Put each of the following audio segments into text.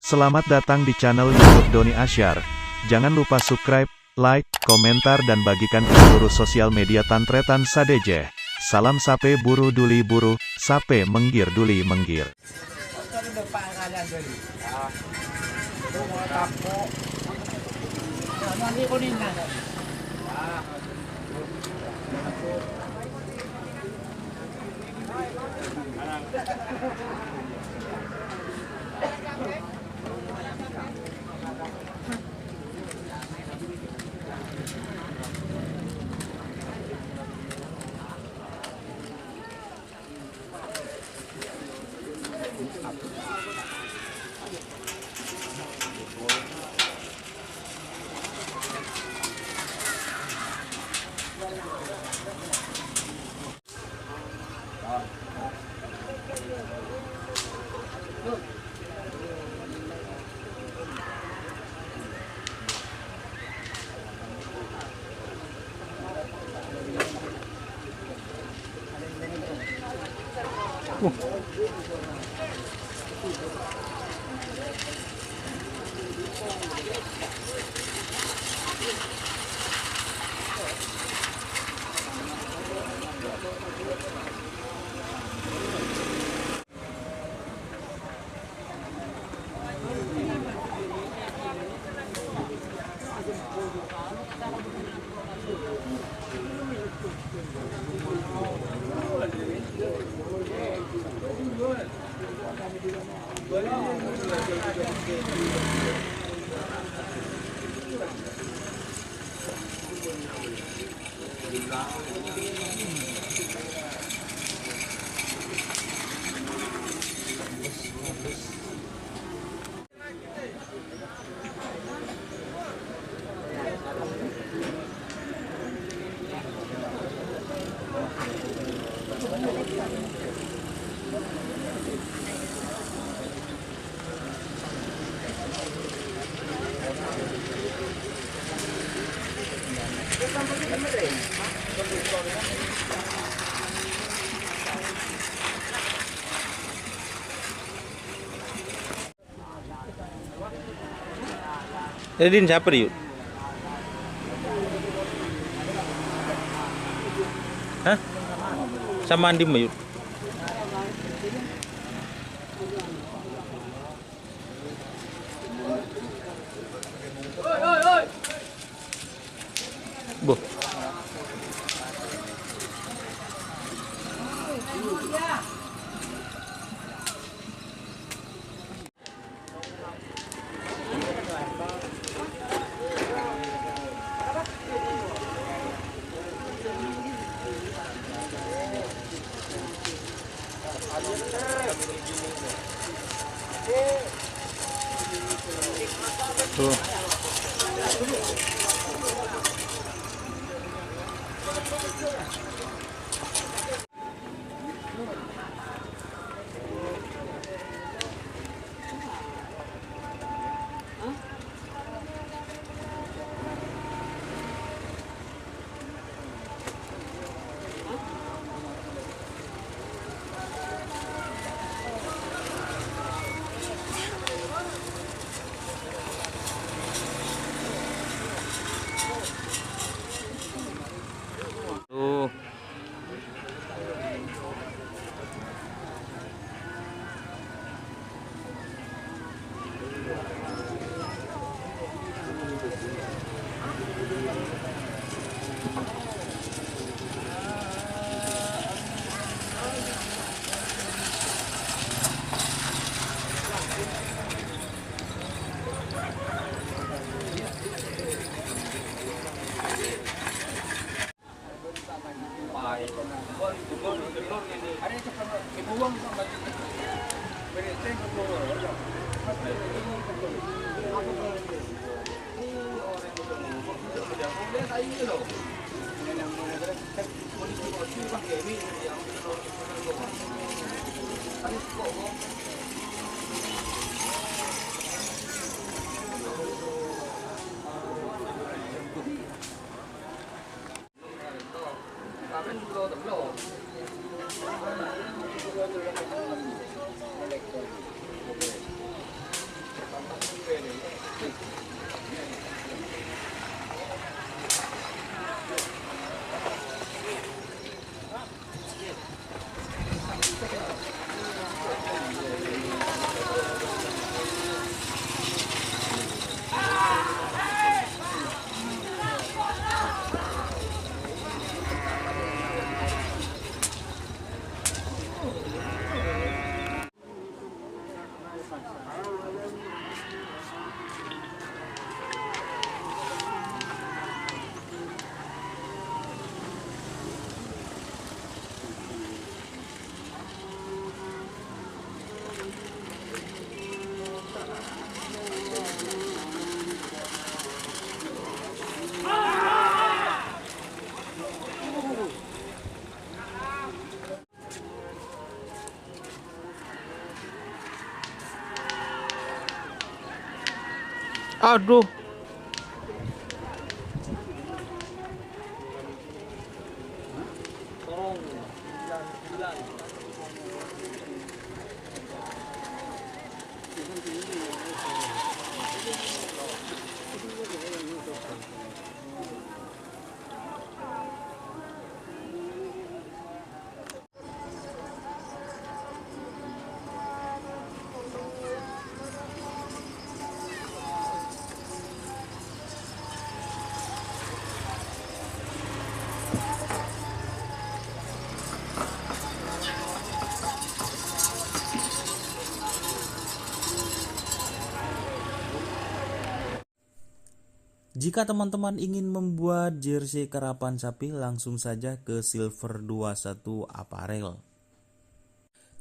Selamat datang di channel YouTube Doni Asyar. Jangan lupa subscribe, like, komentar dan bagikan ke seluruh sosial media Tantretan Sadejeh. Salam sape buru duli buru, sape menggir duli menggir. Jadi siapa Yud? Hah? Sama Andi Yud? Boh. Tuh. Aduh. Jika teman-teman ingin membuat jersey karapan sapi, langsung saja ke Silver 21 Apparel.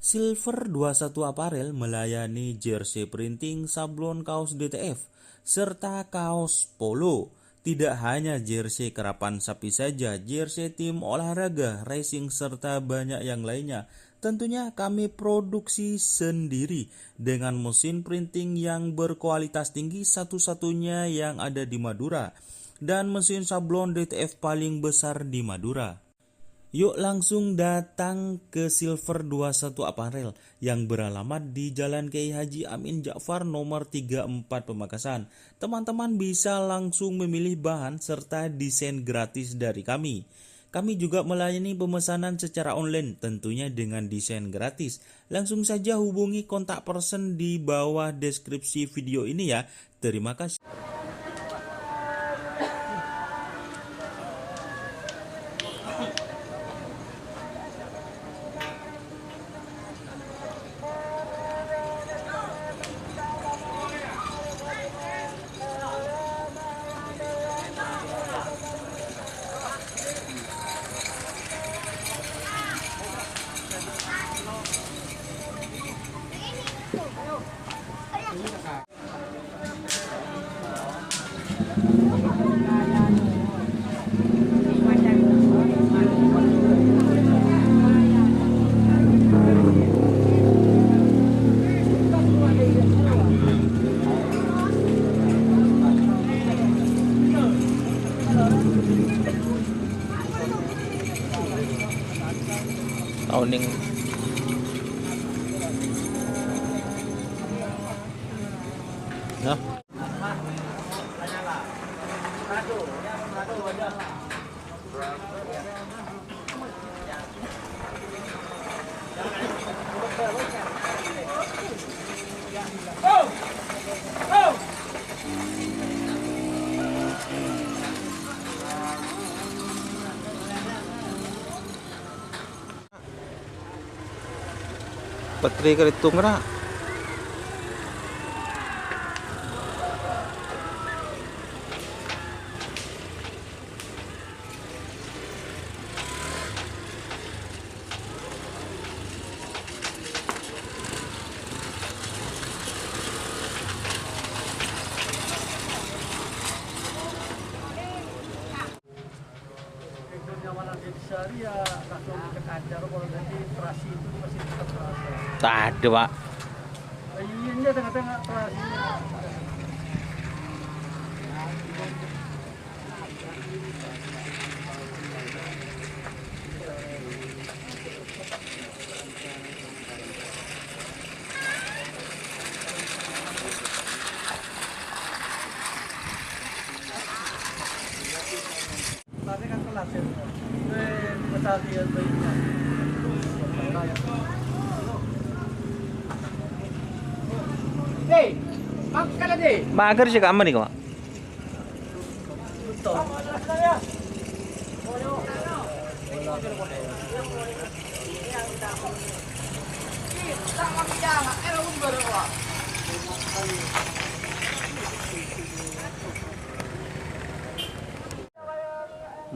Silver 21 Apparel melayani jersey printing, sablon kaos DTF, serta kaos polo. Tidak hanya jersey karapan sapi saja, jersey tim olahraga, racing, serta banyak yang lainnya. Tentunya kami produksi sendiri dengan mesin printing yang berkualitas tinggi, satu-satunya yang ada di Madura, dan mesin sablon DTF paling besar di Madura. Yuk langsung datang ke Silver 21 Apparel yang beralamat di Jalan Kiai Haji Amin Ja'far nomor 34 Pamekasan. Teman-teman bisa langsung memilih bahan serta desain gratis dari kami. Kami juga melayani pemesanan secara online, tentunya dengan desain gratis. Langsung saja hubungi kontak person di bawah deskripsi video ini ya. Terima kasih. Tahun ini nah. Petri keritung ra. Ya langsung ke ajar kalau nanti terasi itu masih tetap terasa. Tak ada, Pak. Iya, ini tengah-tengah terasinya. hasilnya. Matali yan ba yun? Hey, magkala di. Mager siya ka aman ikaw. Ito.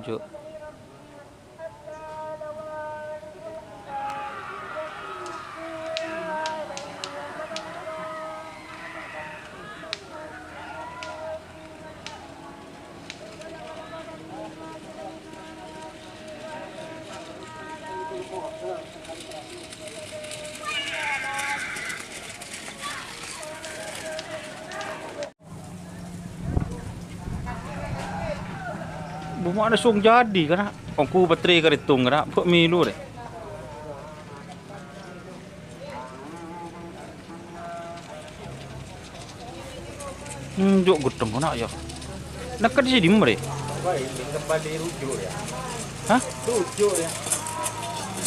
Jo. Bumana sung jadi kana. Ongku baterai ka ritung kana. Puk milu re. Jok guteng kana ya. Nakad si dimre. Kembali rujuk ya. Hah? Rujuk ya.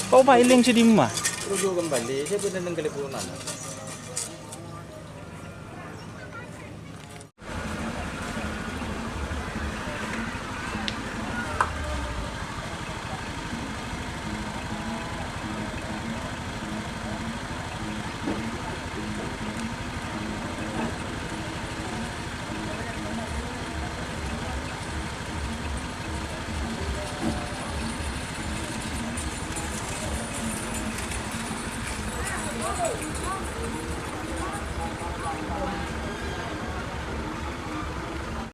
Kau bailing si dimma. Rujuk kembali. Saya benar dengan teleponan.